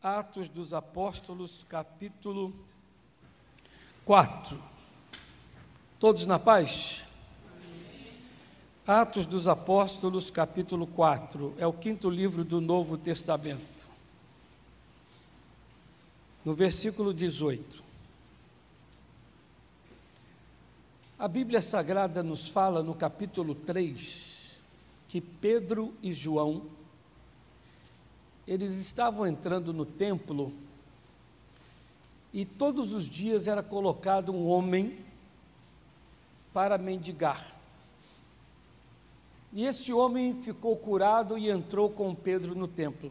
Atos dos Apóstolos, capítulo 4. Todos na paz? Atos dos Apóstolos, capítulo 4, é o quinto livro do Novo Testamento. No versículo 18. A Bíblia Sagrada nos fala no capítulo 3, que Pedro e João, eles estavam entrando no templo e todos os dias era colocado um homem para mendigar. E esse homem ficou curado e entrou com Pedro no templo.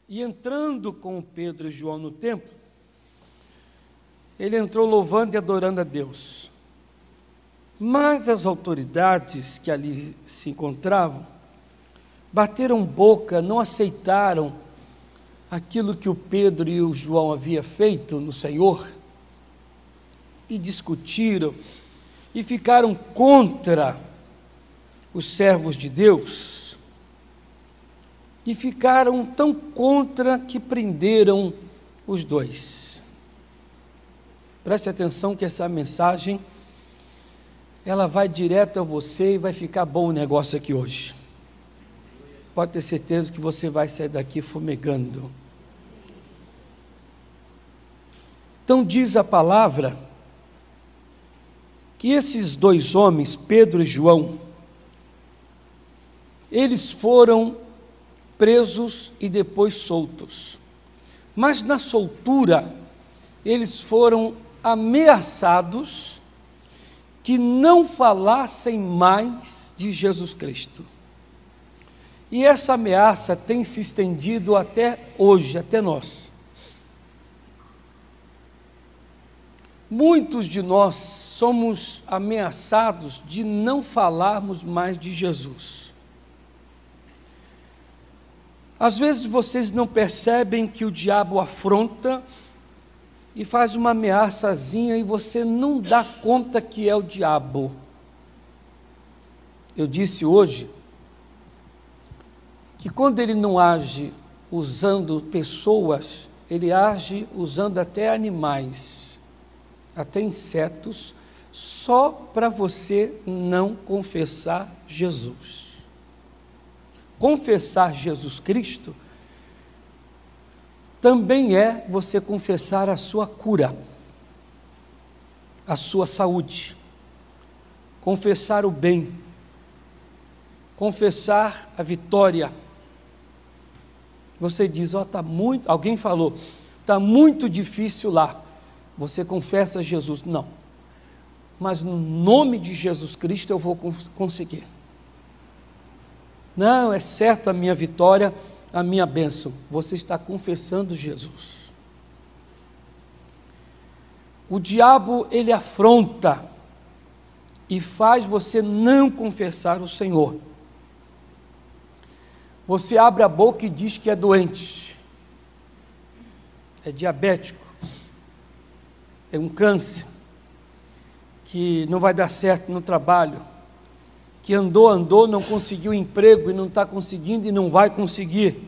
E entrando com Pedro e João no templo, ele entrou louvando e adorando a Deus. Mas as autoridades que ali se encontravam bateram boca, não aceitaram aquilo que o Pedro e o João haviam feito no Senhor e discutiram e ficaram contra os servos de Deus e ficaram tão contra que prenderam os dois. Preste atenção que essa mensagem ela vai direto a você e vai ficar bom o negócio aqui hoje. Pode ter certeza que você vai sair daqui fumegando. Então diz a palavra que esses dois homens, Pedro e João, eles foram presos e depois soltos. Mas na soltura, eles foram ameaçados que não falassem mais de Jesus Cristo. E essa ameaça tem se estendido até hoje, até nós. Muitos de nós somos ameaçados de não falarmos mais de Jesus. Às vezes vocês não percebem que o diabo afronta e faz uma ameaçazinha e você não dá conta que é o diabo. Eu disse hoje que quando ele não age usando pessoas, ele age usando até animais, até insetos, só para você não confessar Jesus. Confessar Jesus Cristo também é você confessar a sua cura, a sua saúde, confessar o bem, confessar a vitória. Você diz, alguém falou, está muito difícil lá. Você confessa Jesus. Não. Mas no nome de Jesus Cristo eu vou conseguir. Não, é certo a minha vitória, a minha bênção. Você está confessando Jesus. O diabo, ele afronta e faz você não confessar o Senhor. Você abre a boca e diz que é doente, é diabético, é um câncer, que não vai dar certo no trabalho, que andou, não conseguiu emprego e não está conseguindo e não vai conseguir,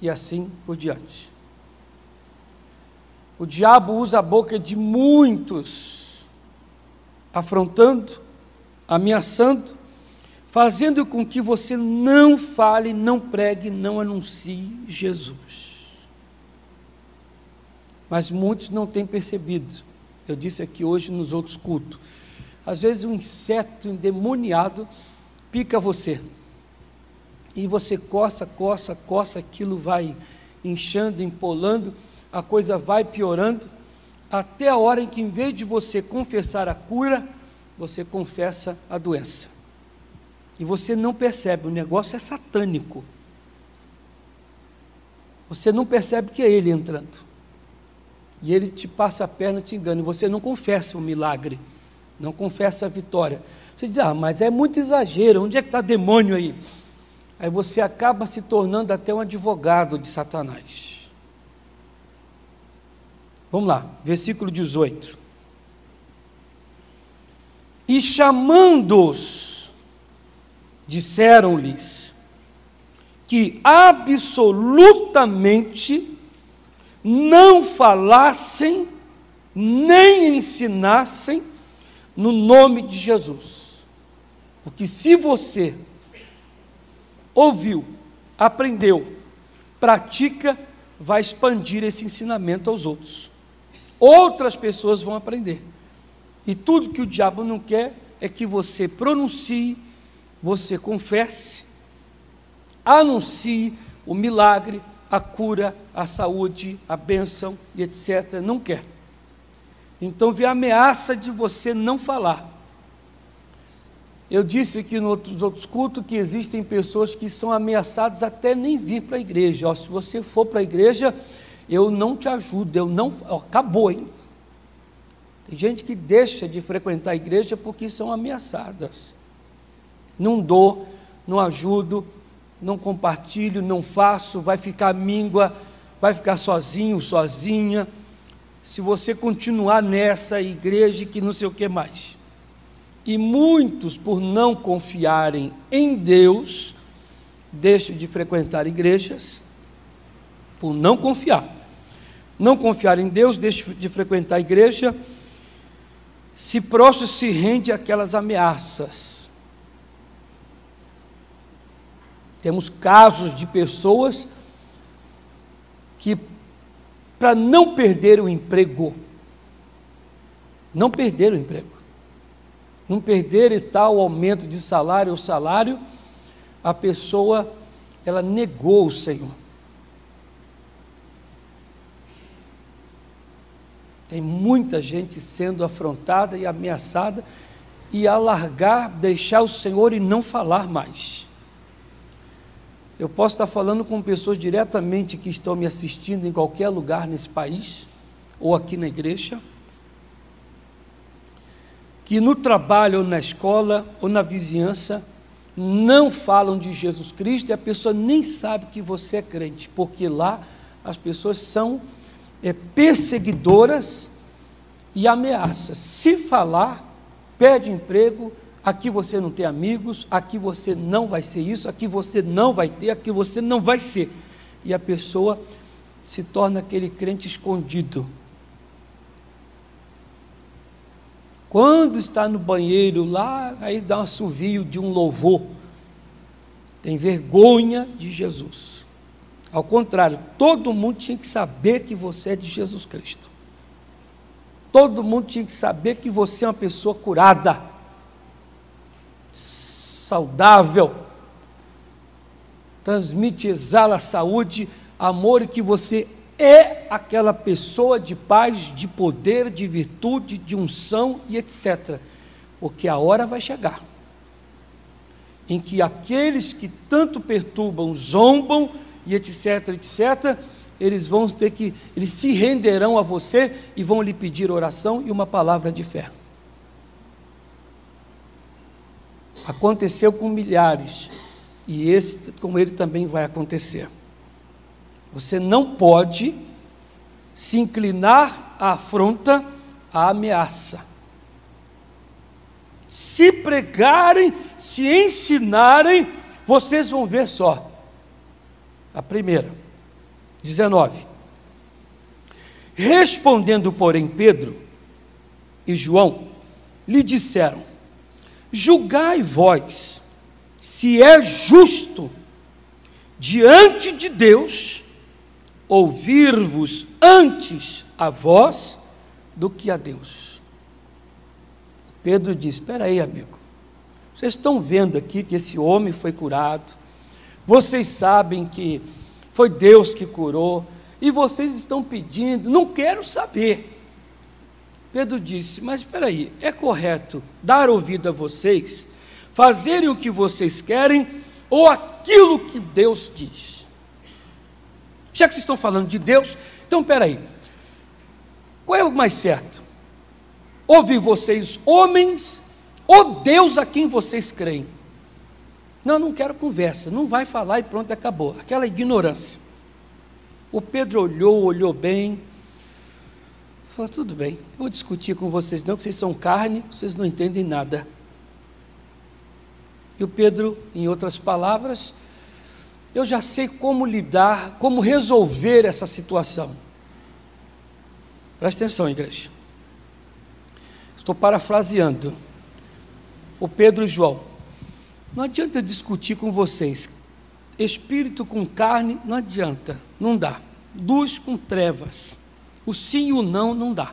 e assim por diante. O diabo usa a boca de muitos, afrontando, ameaçando, fazendo com que você não fale, não pregue, não anuncie Jesus. Mas muitos não têm percebido. Eu disse aqui hoje nos outros cultos. Às vezes um inseto endemoniado pica você. E você coça, aquilo vai inchando, empolando, a coisa vai piorando, até a hora em que, em vez de você confessar a cura, você confessa a doença. E você não percebe, o negócio é satânico. Você não percebe que é ele entrando. E ele te passa a perna, te engana. E você não confessa o milagre, não confessa a vitória. Você diz, mas é muito exagero, onde é que está demônio aí? Aí você acaba se tornando até um advogado de Satanás. Vamos lá, versículo 18. E chamando-os, disseram-lhes: que absolutamente não falassem, nem ensinassem no nome de Jesus. Porque se você ouviu, aprendeu, pratica, vai expandir esse ensinamento aos outros. Outras pessoas vão aprender. E tudo que o diabo não quer é que você pronuncie, você confesse, anuncie o milagre, a cura, a saúde, a bênção e etc. Não quer. Então vem a ameaça de você não falar. Eu disse aqui nos outros cultos que existem pessoas que são ameaçadas até nem vir para a igreja. Se você for para a igreja, eu não te ajudo, acabou, hein? Tem gente que deixa de frequentar a igreja porque são ameaçadas. Não dou, não ajudo, não compartilho, não faço, vai ficar míngua, vai ficar sozinho, sozinha. Se você continuar nessa igreja que não sei o que mais. E muitos, por não confiarem em Deus, deixam de frequentar igrejas, por não confiar. Não confiar em Deus, deixam de frequentar a igreja, se prostram, se rende àquelas ameaças. Temos casos de pessoas que, para não perder o emprego, não perderam o emprego, não perderem tal aumento de salário ou salário, a pessoa, ela negou o Senhor. Tem muita gente sendo afrontada e ameaçada e alargar, deixar o Senhor e não falar mais. Eu posso estar falando com pessoas diretamente que estão me assistindo em qualquer lugar nesse país, ou aqui na igreja, que no trabalho ou na escola ou na vizinhança não falam de Jesus Cristo e a pessoa nem sabe que você é crente, porque lá as pessoas são perseguidoras e ameaças. Se falar, perde emprego, aqui você não tem amigos, aqui você não vai ser isso, aqui você não vai ter, aqui você não vai ser. E a pessoa se torna aquele crente escondido. Quando está no banheiro lá, aí dá um assovio de um louvor. Tem vergonha de Jesus. Ao contrário, todo mundo tinha que saber que você é de Jesus Cristo. Todo mundo tinha que saber que você é uma pessoa curada, saudável, transmite, exala saúde, amor, e que você é aquela pessoa de paz, de poder, de virtude, de unção e etc. Porque a hora vai chegar em que aqueles que tanto perturbam, zombam e etc, etc, eles se renderão a você e vão lhe pedir oração e uma palavra de fé. Aconteceu com milhares, e esse, com ele também vai acontecer. Você não pode se inclinar à afronta, à ameaça. Se pregarem, se ensinarem, vocês vão ver só. A primeira, 19. Respondendo, porém, Pedro e João, lhe disseram: julgai vós, se é justo diante de Deus ouvir-vos antes a vós do que a Deus. Pedro diz: espera aí, amigo, vocês estão vendo aqui que esse homem foi curado, vocês sabem que foi Deus que curou, e vocês estão pedindo, não quero saber. Pedro disse: mas espera aí, é correto dar ouvido a vocês, fazerem o que vocês querem, ou aquilo que Deus diz? Já que vocês estão falando de Deus, então espera aí, qual é o mais certo? Ouvir vocês, homens, ou Deus a quem vocês creem? Não quero conversa, não vai falar e pronto, acabou. Aquela ignorância. O Pedro olhou bem, falou: tudo bem, não vou discutir com vocês não, que vocês são carne, vocês não entendem nada. E o Pedro, em outras palavras, eu já sei como lidar, como resolver essa situação. Presta atenção, igreja. Estou parafraseando o Pedro e João. Não adianta eu discutir com vocês. Espírito com carne, não adianta, não dá. Luz com trevas. O sim e o não, não dá.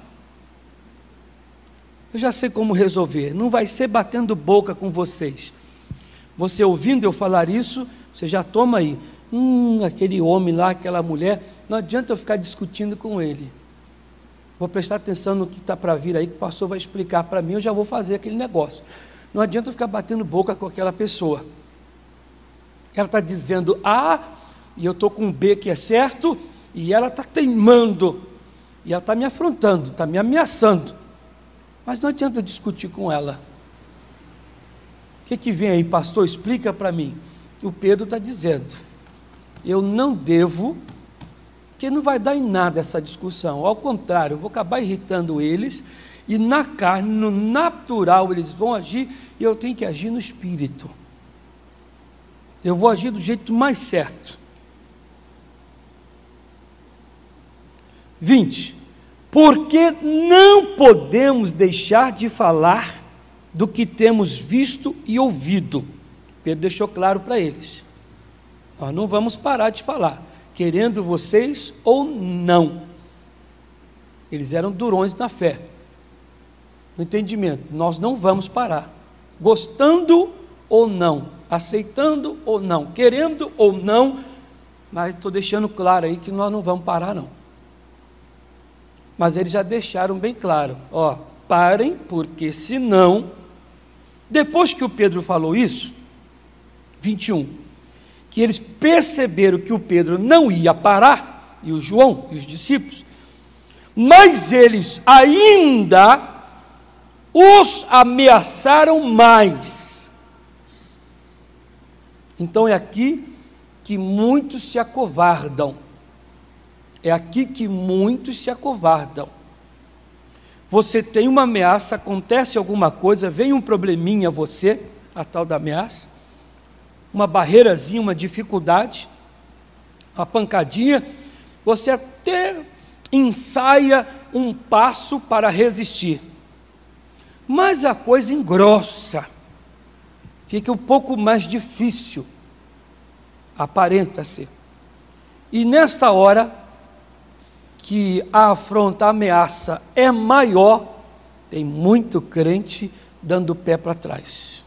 Eu já sei como resolver. Não vai ser batendo boca com vocês. Você ouvindo eu falar isso, você já toma aí. Aquele homem lá, aquela mulher, não adianta eu ficar discutindo com ele. Vou prestar atenção no que está para vir aí, que o pastor vai explicar para mim, eu já vou fazer aquele negócio. Não adianta eu ficar batendo boca com aquela pessoa. Ela está dizendo A, e eu estou com um B que é certo, e ela está teimando, e ela está me afrontando, está me ameaçando. Mas não adianta eu discutir com ela. O que vem aí, pastor? Explica para mim. O Pedro está dizendo, eu não devo, porque não vai dar em nada essa discussão. Ao contrário, eu vou acabar irritando eles, e na carne, no natural, eles vão agir, e eu tenho que agir no espírito. Eu vou agir do jeito mais certo. 20. Porque não podemos deixar de falar do que temos visto e ouvido. Pedro deixou claro para eles. Nós não vamos parar de falar, querendo vocês ou não. Eles eram durões na fé, no entendimento. Nós não vamos parar, gostando ou não, aceitando ou não, querendo ou não, mas estou deixando claro aí que nós não vamos parar não. Mas eles já deixaram bem claro, parem, porque senão, depois que o Pedro falou isso, 21, que eles perceberam que o Pedro não ia parar, e o João, e os discípulos, mas eles ainda os ameaçaram mais. Então é aqui que muitos se acovardam. É aqui que muitos se acovardam. Você tem uma ameaça, acontece alguma coisa, vem um probleminha a você, a tal da ameaça, uma barreirazinha, uma dificuldade, uma pancadinha, você até ensaia um passo para resistir. Mas a coisa engrossa, fica um pouco mais difícil, aparenta-se. E nessa hora que a afronta, a ameaça é maior, tem muito crente dando o pé para trás.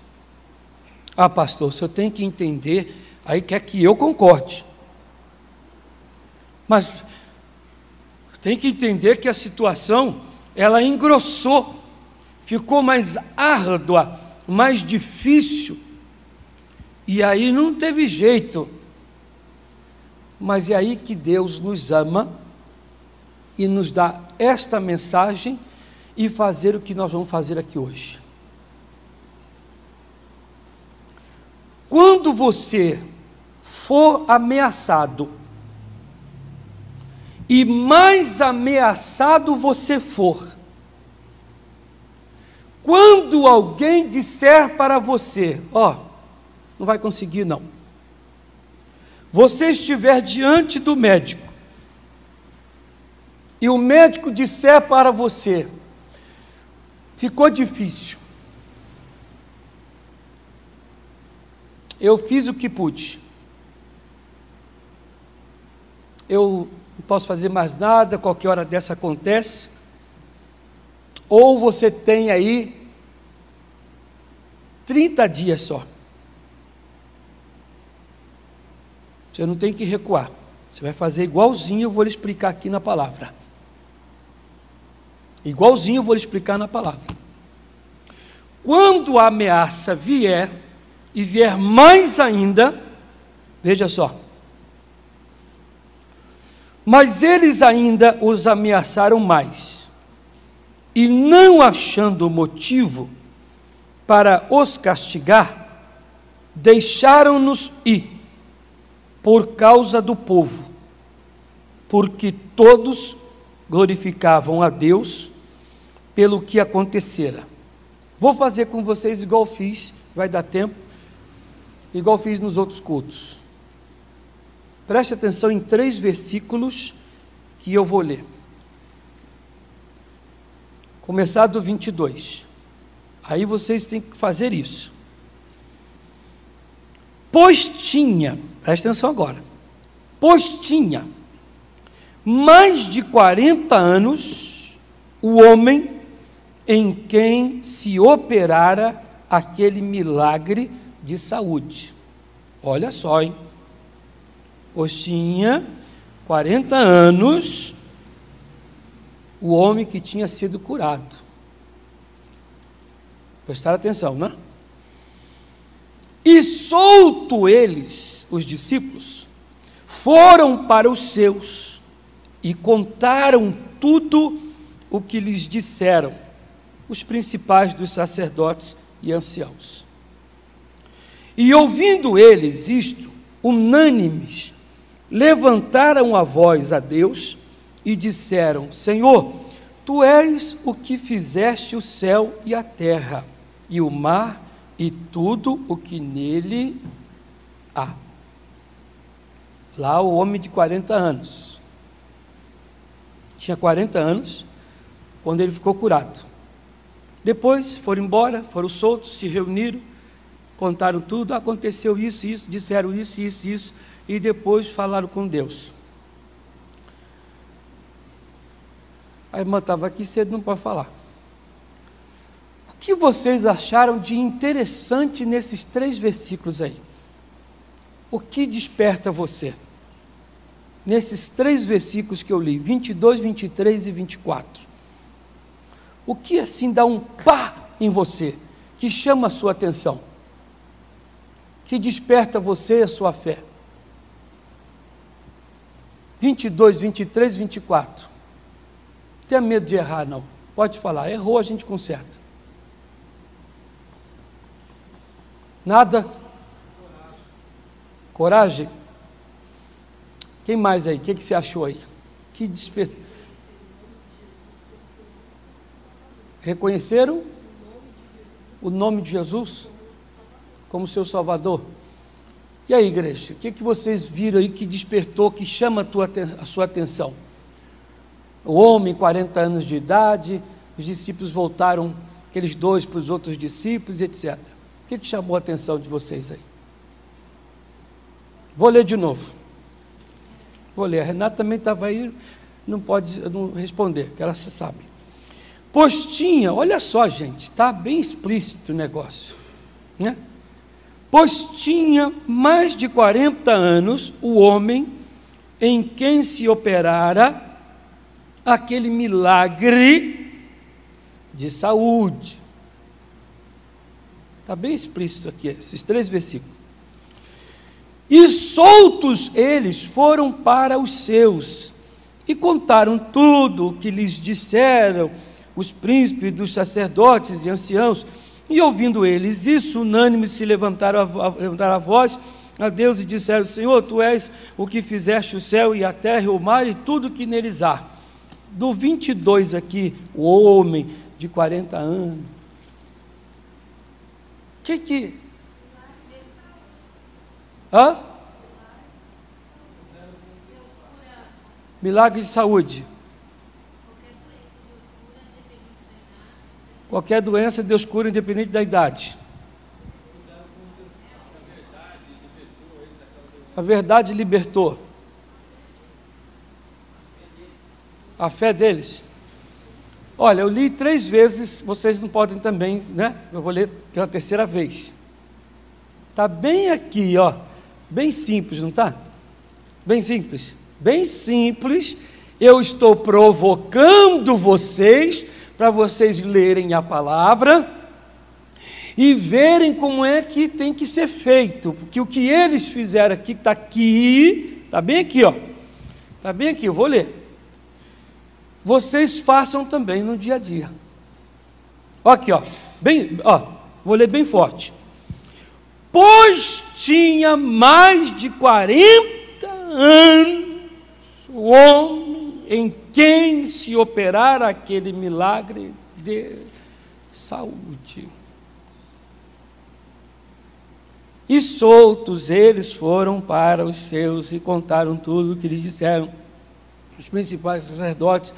Pastor, o senhor tem que entender, aí quer que eu concorde. Mas tem que entender que a situação, ela engrossou, ficou mais árdua, mais difícil, e aí não teve jeito. Mas é aí que Deus nos ama, e nos dá esta mensagem, e fazer o que nós vamos fazer aqui hoje. Quando você for ameaçado, e mais ameaçado você for, quando alguém disser para você, não vai conseguir não, você estiver diante do médico, e o médico disser para você, ficou difícil, eu fiz o que pude, eu não posso fazer mais nada, qualquer hora dessa acontece, ou você tem aí 30 dias só, você não tem que recuar, você vai fazer igualzinho, eu vou lhe explicar aqui na palavra, igualzinho eu vou lhe explicar na palavra. Quando a ameaça vier, e vier mais ainda, veja só, mas eles ainda os ameaçaram mais, e não achando motivo para os castigar, deixaram-nos ir, por causa do povo, porque todos glorificavam a Deus pelo que acontecera. Vou fazer com vocês igual fiz, vai dar tempo, igual fiz nos outros cultos. Preste atenção em 3 versículos que eu vou ler. Começar do 22. Aí vocês têm que fazer isso. Pois tinha, preste atenção agora, pois tinha mais de 40 anos o homem em quem se operara aquele milagre de saúde. Olha só, hein? Pois tinha 40 anos o homem que tinha sido curado. Prestaram atenção, né? E solto eles, os discípulos, foram para os seus e contaram tudo o que lhes disseram os principais dos sacerdotes e anciãos. E ouvindo eles isto, unânimes, levantaram a voz a Deus e disseram: Senhor, Tu és o que fizeste o céu e a terra, e o mar, e tudo o que nele há. Lá o homem de 40 anos. Tinha 40 anos quando ele ficou curado. Depois foram embora, foram soltos, se reuniram, contaram tudo, aconteceu isso, disseram isso, e depois falaram com Deus. A irmã estava aqui cedo, não pode falar. O que vocês acharam de interessante nesses 3 versículos aí? O que desperta você? Nesses 3 versículos que eu li, 22, 23 e 24. O que assim dá um pá em você, que chama a sua atenção? Que desperta você e a sua fé? 22, 23, 24. Não tenha medo de errar, não. Pode falar. Errou, a gente conserta. Nada? Coragem? Quem mais aí? O que você achou aí? Que despertou? Reconheceram o nome de Jesus como seu Salvador? E aí, igreja? O que vocês viram aí que despertou, que chama a sua atenção? O homem, 40 anos de idade, os discípulos voltaram, aqueles 2 para os outros discípulos, etc. O que chamou a atenção de vocês aí? Vou ler de novo. Vou ler. A Renata também estava aí, não pode não responder, que ela sabe. Pois tinha, olha só, gente, está bem explícito o negócio, né? Pois tinha mais de 40 anos o homem em quem se operara aquele milagre de saúde. Está bem explícito aqui, esses 3 versículos. E soltos eles foram para os seus, e contaram tudo o que lhes disseram os príncipes dos sacerdotes e anciãos. E ouvindo eles isso, unânimes se levantaram a voz a Deus e disseram: Senhor, Tu és o que fizeste o céu e a terra e o mar e tudo que neles há. Do 22 aqui, o homem de 40 anos. Hã? Milagre de saúde. Qualquer doença Deus cura independente da idade. A verdade libertou. A fé deles. Olha, eu li 3 vezes, vocês não podem também, né? Eu vou ler pela 3ª vez. Está bem aqui, ó. Bem simples, não está? Bem simples. Bem simples. Eu estou provocando vocês para vocês lerem a palavra e verem como é que tem que ser feito, porque o que eles fizeram aqui, está bem aqui, ó, está bem aqui, eu vou ler, vocês façam também no dia a dia. Aqui, ó, vou ler bem forte. Pois tinha mais de 40 anos o homem em quem se operara aquele milagre de saúde. E soltos eles foram para os seus e contaram tudo o que lhes disseram os principais sacerdotes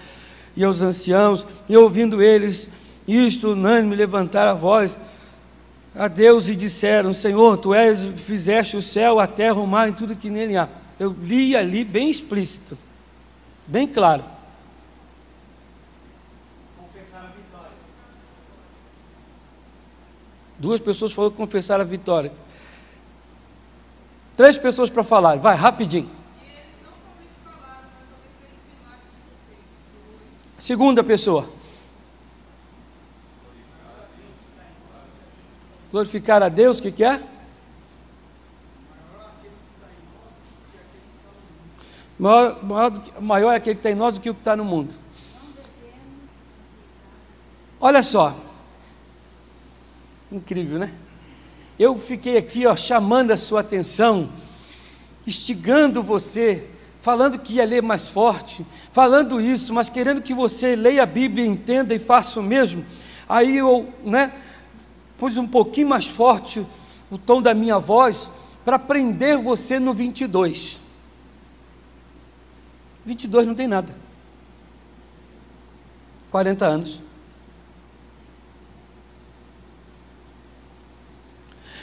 e aos anciãos, e ouvindo eles isto, unânime, levantaram a voz a Deus e disseram: Senhor, Tu fizeste o céu, a terra, o mar e tudo que nele há. Eu li ali bem explícito, bem claro. Confessar a vitória. Duas pessoas falaram que confessaram a vitória. 3 pessoas para falar, vai, rapidinho. E eles não somente falaram, mas também fez milagre de você. Segunda pessoa. Glorificar a Deus, o que é? Maior é aquele que está em nós do que o que está no mundo. Olha só. Incrível, né? Eu fiquei aqui, chamando a sua atenção, instigando você, falando que ia ler mais forte, falando isso, mas querendo que você leia a Bíblia, entenda e faça o mesmo. Aí eu, pus um pouquinho mais forte o tom da minha voz, para prender você no 22. 22 não tem nada. 40 anos.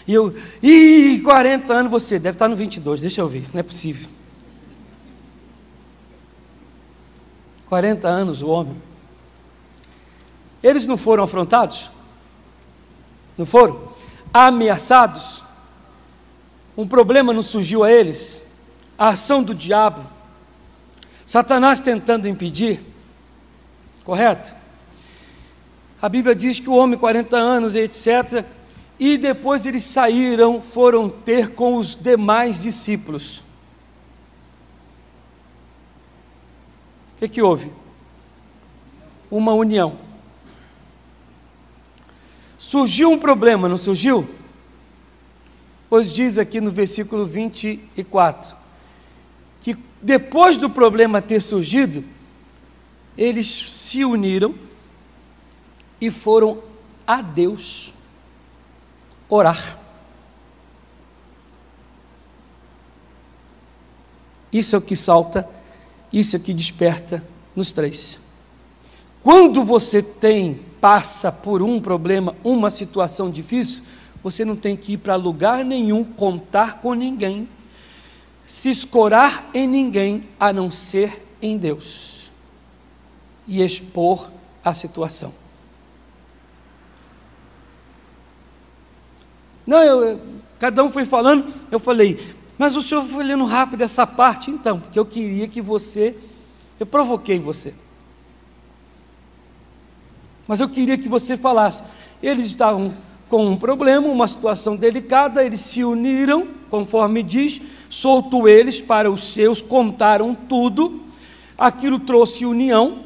E eu, 40 anos você, deve estar no 22, deixa eu ver, não é possível. 40 anos o homem. Eles não foram afrontados? Não foram? Ameaçados? Um problema não surgiu a eles? A ação do diabo? Satanás tentando impedir? Correto? A Bíblia diz que o homem, 40 anos, etc., e depois eles saíram, foram ter com os demais discípulos. O que houve? Uma união. Surgiu um problema, não surgiu? Pois diz aqui no versículo 24, que depois do problema ter surgido, eles se uniram e foram a Deus orar. Isso é o que salta, isso é o que desperta nos 3. Quando você passa por um problema, uma situação difícil, você não tem que ir para lugar nenhum, contar com ninguém, se escorar em ninguém, a não ser em Deus, e expor a situação. Não, cada um foi falando, eu falei, mas o senhor foi lendo rápido essa parte, então, porque eu queria que eu provoquei você. Mas eu queria que você falasse. Eles estavam com um problema, uma situação delicada, eles se uniram, conforme diz, soltou eles para os seus, contaram tudo, aquilo trouxe união,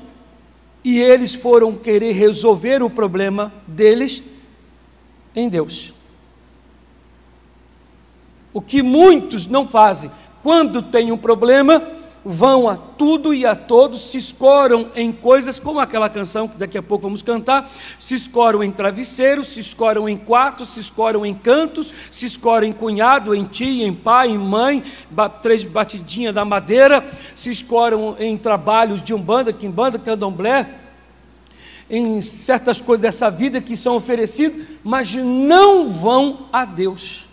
e eles foram querer resolver o problema deles em Deus. O que muitos não fazem, quando tem um problema, vão a tudo e a todos, se escoram em coisas, como aquela canção que daqui a pouco vamos cantar, se escoram em travesseiros, se escoram em quartos, se escoram em cantos, se escoram em cunhado, em tia, em pai, em mãe, 3 batidinhas da madeira, se escoram em trabalhos de umbanda, quimbanda, candomblé, em certas coisas dessa vida que são oferecidas, mas não vão a Deus.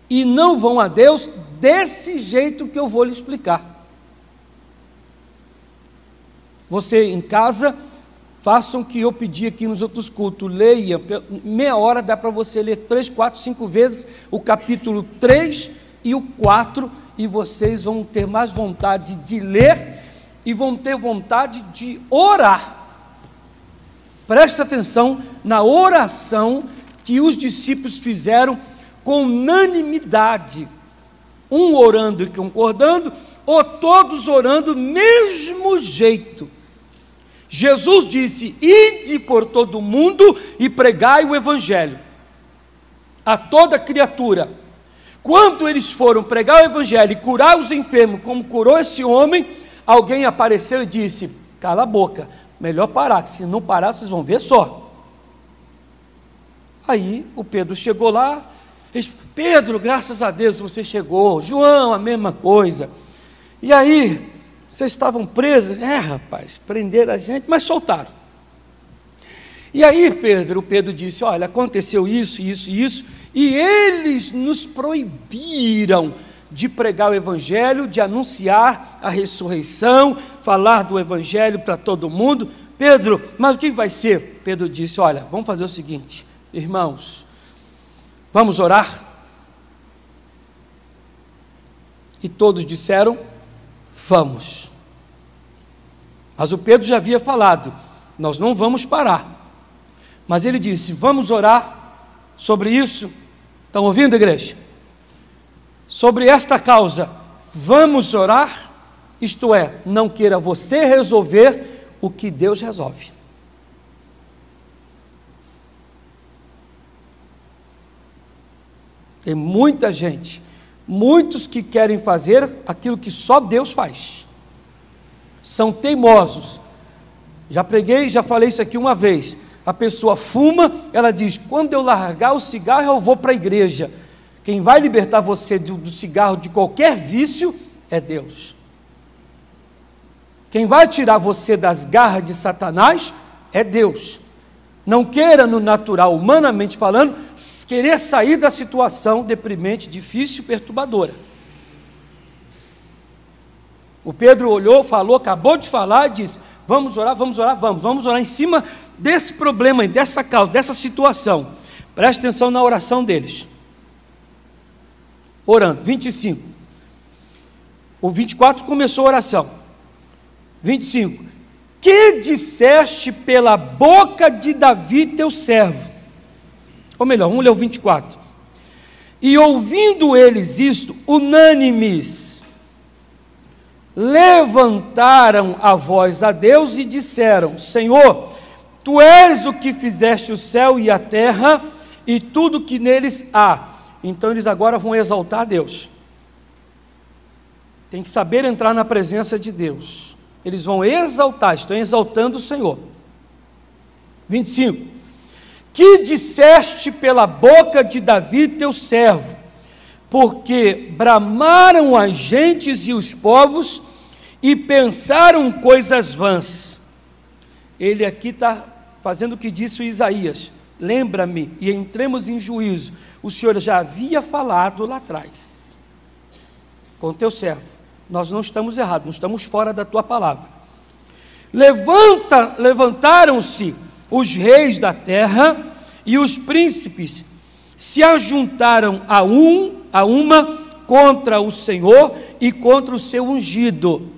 E não vão a Deus desse jeito que eu vou lhe explicar. Você em casa, façam o que eu pedi aqui nos outros cultos, leia, meia hora dá para você ler 3, 4, 5 vezes o capítulo 3 e o 4, e vocês vão ter mais vontade de ler, e vão ter vontade de orar. Presta atenção na oração que os discípulos fizeram com unanimidade, um orando e concordando, ou todos orando do mesmo jeito. Jesus disse: ide por todo o mundo e pregai o evangelho a toda criatura. Quando eles foram pregar o evangelho e curar os enfermos, como curou esse homem, alguém apareceu e disse: cala a boca, melhor parar, que se não parar vocês vão ver só. Aí o Pedro chegou lá, disse: Pedro, graças a Deus você chegou. João, a mesma coisa. E aí, vocês estavam presos? Rapaz, prenderam a gente, mas soltaram. E aí, o Pedro disse: olha, aconteceu isso, isso e isso, e eles nos proibiram de pregar o Evangelho, de anunciar a ressurreição, falar do Evangelho para todo mundo. Pedro, mas o que vai ser? Pedro disse: olha, vamos fazer o seguinte, irmãos, vamos orar? E todos disseram: vamos. Mas o Pedro já havia falado: nós não vamos parar. Mas ele disse: vamos orar sobre isso. Estão ouvindo, igreja? Sobre esta causa, vamos orar? Isto é, não queira você resolver o que Deus resolve. Tem muita gente, muitos que querem fazer aquilo que só Deus faz. São teimosos. Já preguei, já falei isso aqui uma vez. A pessoa fuma, ela diz: quando eu largar o cigarro eu vou para a igreja. Quem vai libertar você do cigarro, de qualquer vício, é Deus. Quem vai tirar você das garras de Satanás é Deus. Não queira no natural, humanamente falando, querer sair da situação deprimente, difícil, perturbadora. O Pedro olhou, falou, acabou de falar e disse: vamos orar, vamos orar em cima desse problema, dessa causa, dessa situação. Preste atenção na oração deles. Orando, 25. O 24 começou a oração. 25. Que disseste pela boca de Davi teu servo? Ou melhor, vamos ler o 24. E ouvindo eles isto, unânimes, levantaram a voz a Deus e disseram: Senhor, Tu és o que fizeste o céu e a terra e tudo que neles há. Então eles agora vão exaltar a Deus. Tem que saber entrar na presença de Deus. Eles vão exaltar, estão exaltando o Senhor. 25. Que disseste pela boca de Davi teu servo, porque bramaram as gentes e os povos e pensaram coisas vãs. Ele aqui está fazendo o que disse o Isaías: lembra-me e entremos em juízo. O Senhor já havia falado lá atrás com o teu servo. Nós não estamos errados, não estamos fora da tua palavra. Levantaram-se os reis da terra e os príncipes se ajuntaram a uma contra o Senhor e contra o seu ungido.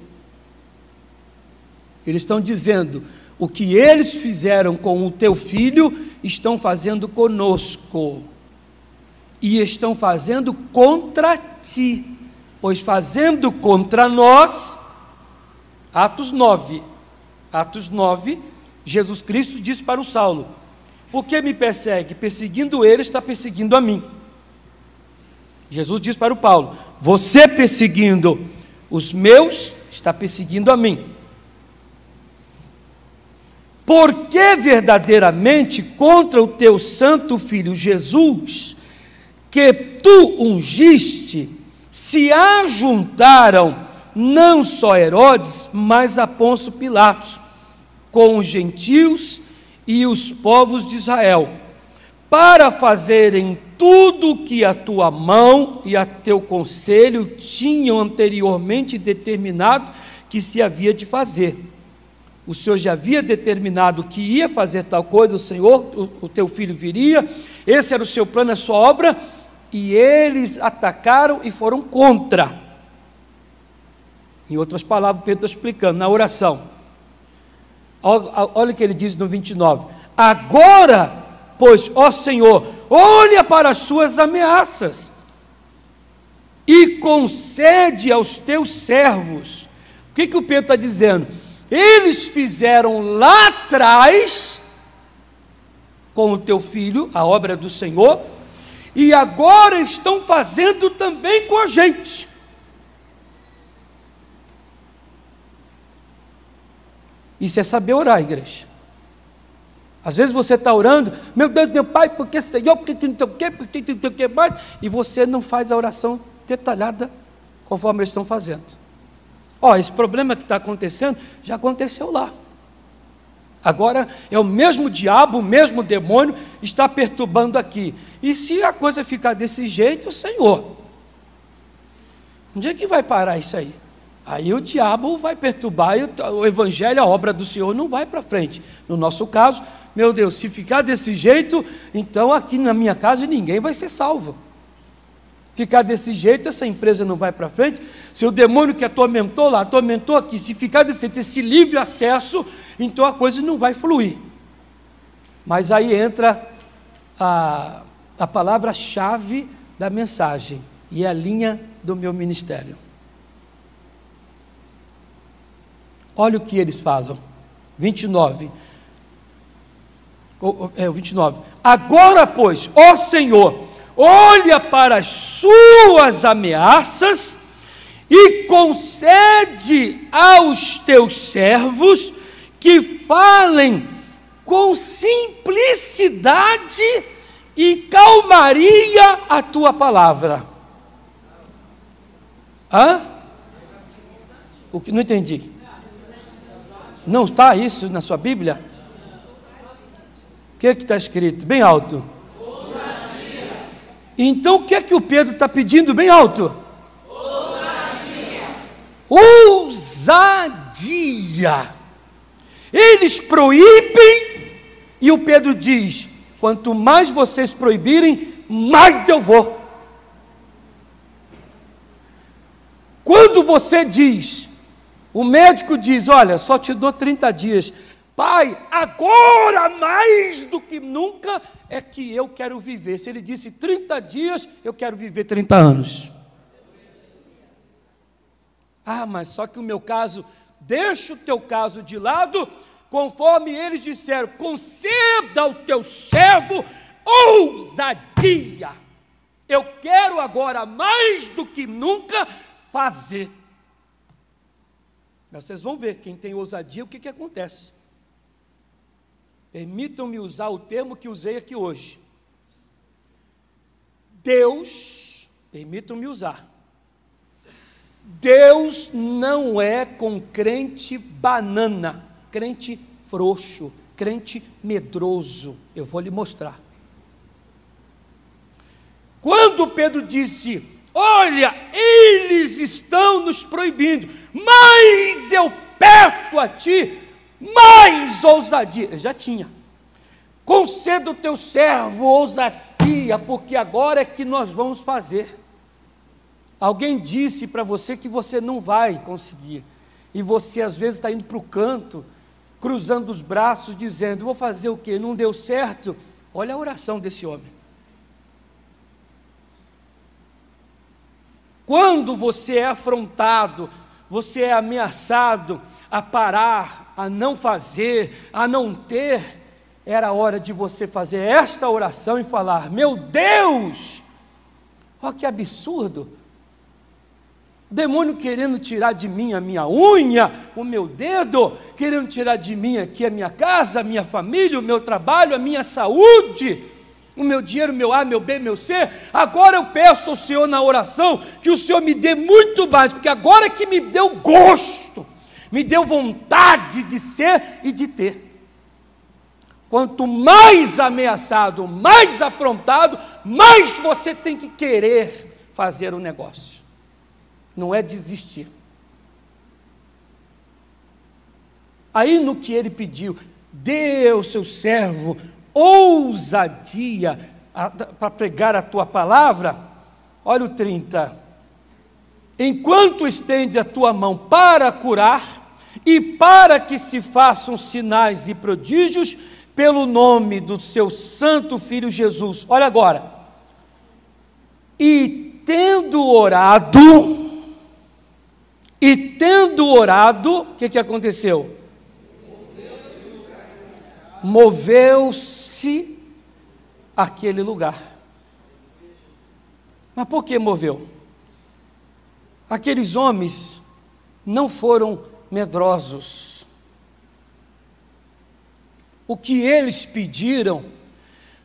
Eles estão dizendo: o que eles fizeram com o teu filho, estão fazendo conosco, e estão fazendo contra ti, pois fazendo contra nós, Atos 9, Jesus Cristo disse para o Saulo: por que me persegue? Perseguindo ele, está perseguindo a mim. Jesus diz para o Paulo: você perseguindo os meus, está perseguindo a mim. Porque verdadeiramente contra o teu santo filho Jesus, que tu ungiste, se ajuntaram não só Herodes, mas Afonso Pilatos, com os gentios e os povos de Israel, para fazerem tudo o que a tua mão e a teu conselho tinham anteriormente determinado que se havia de fazer. O Senhor já havia determinado que ia fazer tal coisa, o Senhor, o teu filho viria, esse era o seu plano, a sua obra, e eles atacaram e foram contra. Em outras palavras, Pedro está explicando, na oração. Olha o que ele diz no 29. Agora, pois, ó Senhor, olha para as suas ameaças e concede aos teus servos. O que o Pedro está dizendo? Eles fizeram lá atrás com o teu filho, a obra do Senhor, e agora estão fazendo também com a gente. Isso é saber orar, igreja. Às vezes você está orando, meu Deus, meu Pai, por que Senhor, por que não sei o quê, por que não sei o que mais, e você não faz a oração detalhada conforme eles estão fazendo. Esse problema que está acontecendo, já aconteceu lá. Agora é o mesmo diabo, o mesmo demônio, está perturbando aqui. E se a coisa ficar desse jeito, Senhor, onde é que vai parar isso aí? Aí o diabo vai perturbar, e o evangelho, a obra do Senhor não vai para frente. No nosso caso, meu Deus, se ficar desse jeito, então aqui na minha casa ninguém vai ser salvo. Ficar desse jeito, essa empresa não vai para frente. Se o demônio que atormentou lá, atormentou aqui, se ficar desse jeito, esse livre acesso, então a coisa não vai fluir. Mas aí entra a palavra-chave da mensagem, e é a linha do meu ministério. Olha o que eles falam, 29. 29. Agora, pois, ó Senhor, olha para as suas ameaças e concede aos teus servos que falem com simplicidade e calmaria a tua palavra. O que? Não entendi. Não está isso na sua Bíblia? O que está escrito? Bem alto. Ousadia. Então o que é que o Pedro está pedindo bem alto? Ousadia. Ousadia. Eles proíbem e o Pedro diz: quanto mais vocês proibirem, mais eu vou. Quando você diz, o médico diz: olha, só te dou 30 dias. Pai, agora mais do que nunca é que eu quero viver. Se ele disse 30 dias, eu quero viver 30 anos. Mas só que o meu caso, deixa o teu caso de lado, conforme eles disseram, conceda ao teu servo ousadia. Eu quero agora mais do que nunca fazer. Mas vocês vão ver, quem tem ousadia, o que acontece? Permitam-me usar o termo que usei aqui hoje. Deus, permitam-me usar, Deus não é com crente banana, crente frouxo, crente medroso. Eu vou lhe mostrar. Quando Pedro disse: olha, eles estão nos proibindo, mas eu peço a ti mais ousadia. Ele já tinha. Conceda o teu servo ousadia, porque agora é que nós vamos fazer. Alguém disse para você que você não vai conseguir, e você às vezes está indo para o canto, cruzando os braços, dizendo: vou fazer o quê? Não deu certo? Olha a oração desse homem. Quando você é afrontado, você é ameaçado a parar, a não fazer, a não ter, era hora de você fazer esta oração e falar: meu Deus, olha que absurdo, o demônio querendo tirar de mim a minha unha, o meu dedo, querendo tirar de mim aqui a minha casa, a minha família, o meu trabalho, a minha saúde, o meu dinheiro, meu A, meu B, meu C. Agora eu peço ao Senhor na oração que o Senhor me dê muito mais, porque agora que me deu gosto, me deu vontade de ser e de ter. Quanto mais ameaçado, mais afrontado, mais você tem que querer fazer o negócio. Não é desistir. Aí no que ele pediu, dê ao seu servo ousadia para pregar a tua palavra. Olha o 30. Enquanto estende a tua mão para curar e para que se façam sinais e prodígios pelo nome do seu santo filho Jesus. Olha agora. E tendo orado, o que aconteceu? Moveu-se aquele lugar. Mas por que moveu? Aqueles homens não foram medrosos. o que eles pediram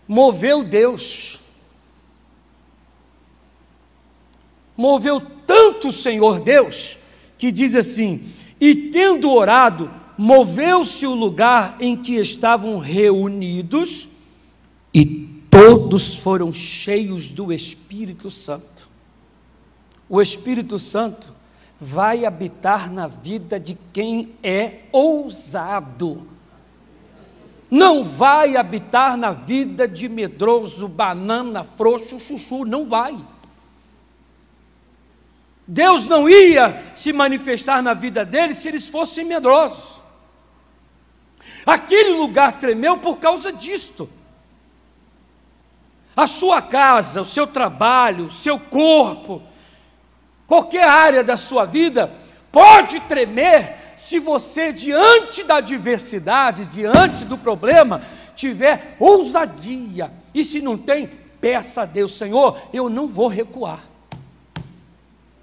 moveu Deus. Moveu tanto o Senhor Deus, que diz assim: e tendo orado, moveu-se o lugar em que estavam reunidos, e todos foram cheios do Espírito Santo. O Espírito Santo vai habitar na vida de quem é ousado. Não vai habitar na vida de medroso, banana, frouxo, chuchu, não vai. Deus não ia se manifestar na vida deles se eles fossem medrosos. Aquele lugar tremeu por causa disto. A sua casa, o seu trabalho, o seu corpo, qualquer área da sua vida pode tremer se você, diante da adversidade, diante do problema, tiver ousadia. E se não tem, peça a Deus: Senhor, eu não vou recuar.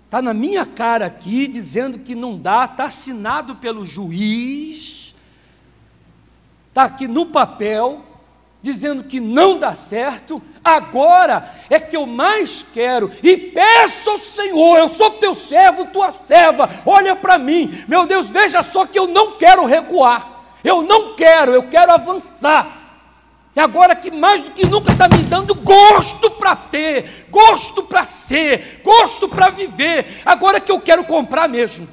Está na minha cara aqui, dizendo que não dá, está assinado pelo juiz, está aqui no papel, dizendo que não dá certo. Agora é que eu mais quero, e peço ao Senhor: eu sou teu servo, tua serva, olha para mim, meu Deus, veja só que eu não quero recuar, eu não quero, eu quero avançar. E agora que mais do que nunca está me dando gosto para ter, gosto para ser, gosto para viver, agora que eu quero comprar mesmo.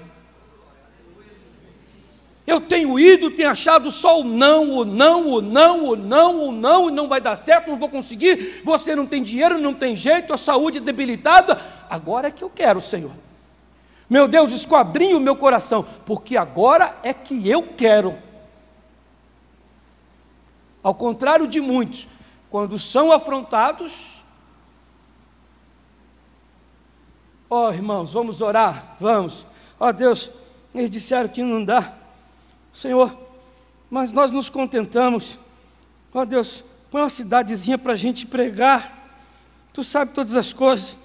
Eu tenho ido, tenho achado só o não, e não vai dar certo, não vou conseguir, você não tem dinheiro, não tem jeito, a saúde é debilitada. Agora é que eu quero, Senhor. Meu Deus, esquadrinha o meu coração, porque agora é que eu quero. Ao contrário de muitos, quando são afrontados, irmãos, vamos orar, vamos. Deus, eles disseram que não dá. Senhor, mas nós nos contentamos. Deus, põe uma cidadezinha para a gente pregar. Tu sabe todas as coisas.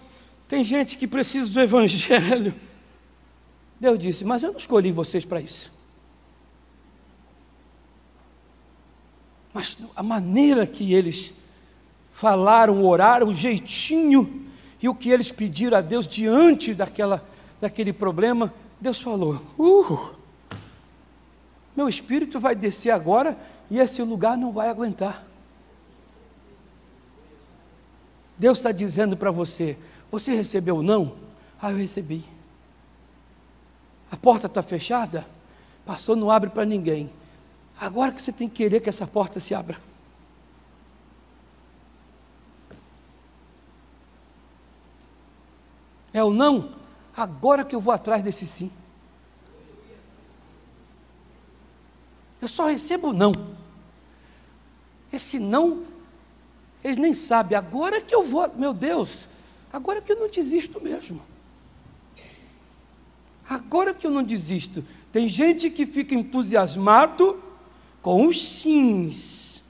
Tem gente que precisa do Evangelho. Deus disse: mas eu não escolhi vocês para isso. Mas a maneira que eles falaram, oraram, o jeitinho e o que eles pediram a Deus diante daquele problema, Deus falou: meu espírito vai descer agora e esse lugar não vai aguentar. Deus está dizendo para você: você recebeu o não? Eu recebi. A porta está fechada? Passou, não abre para ninguém. Agora que você tem que querer que essa porta se abra. É o não? Agora que eu vou atrás desse sim. Eu só recebo não. Esse não, ele nem sabe. Agora que eu vou, meu Deus, agora que eu não desisto mesmo. Agora que eu não desisto. Tem gente que fica entusiasmado com os sims.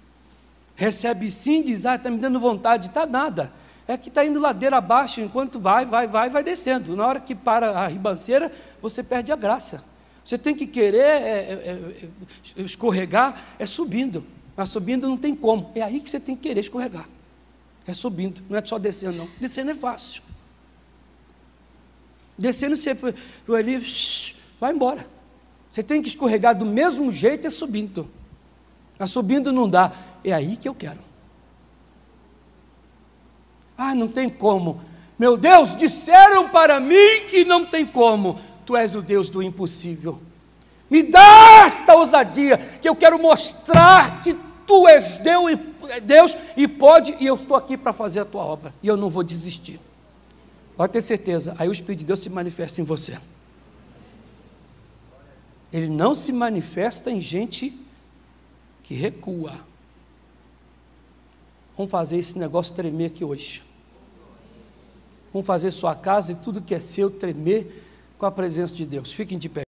Recebe sim, diz: está me dando vontade. Está nada. É que está indo ladeira abaixo, enquanto vai descendo. Na hora que para a ribanceira, você perde a graça. Você tem que querer escorregar, subindo. Mas subindo não tem como. É aí que você tem que querer escorregar. É subindo, não é só descendo não. Descendo é fácil. Descendo você ali, vai embora. Você tem que escorregar do mesmo jeito, subindo. Mas subindo não dá. É aí que eu quero. Não tem como. Meu Deus, disseram para mim que não tem como. Tu és o Deus do impossível. Me dá esta ousadia, que eu quero mostrar que tu és Deus e pode, e eu estou aqui para fazer a tua obra. E eu não vou desistir. Pode ter certeza, aí o Espírito de Deus se manifesta em você. Ele não se manifesta em gente que recua. Vamos fazer esse negócio tremer aqui hoje. Vamos fazer sua casa e tudo que é seu tremer com a presença de Deus. Fiquem de pé.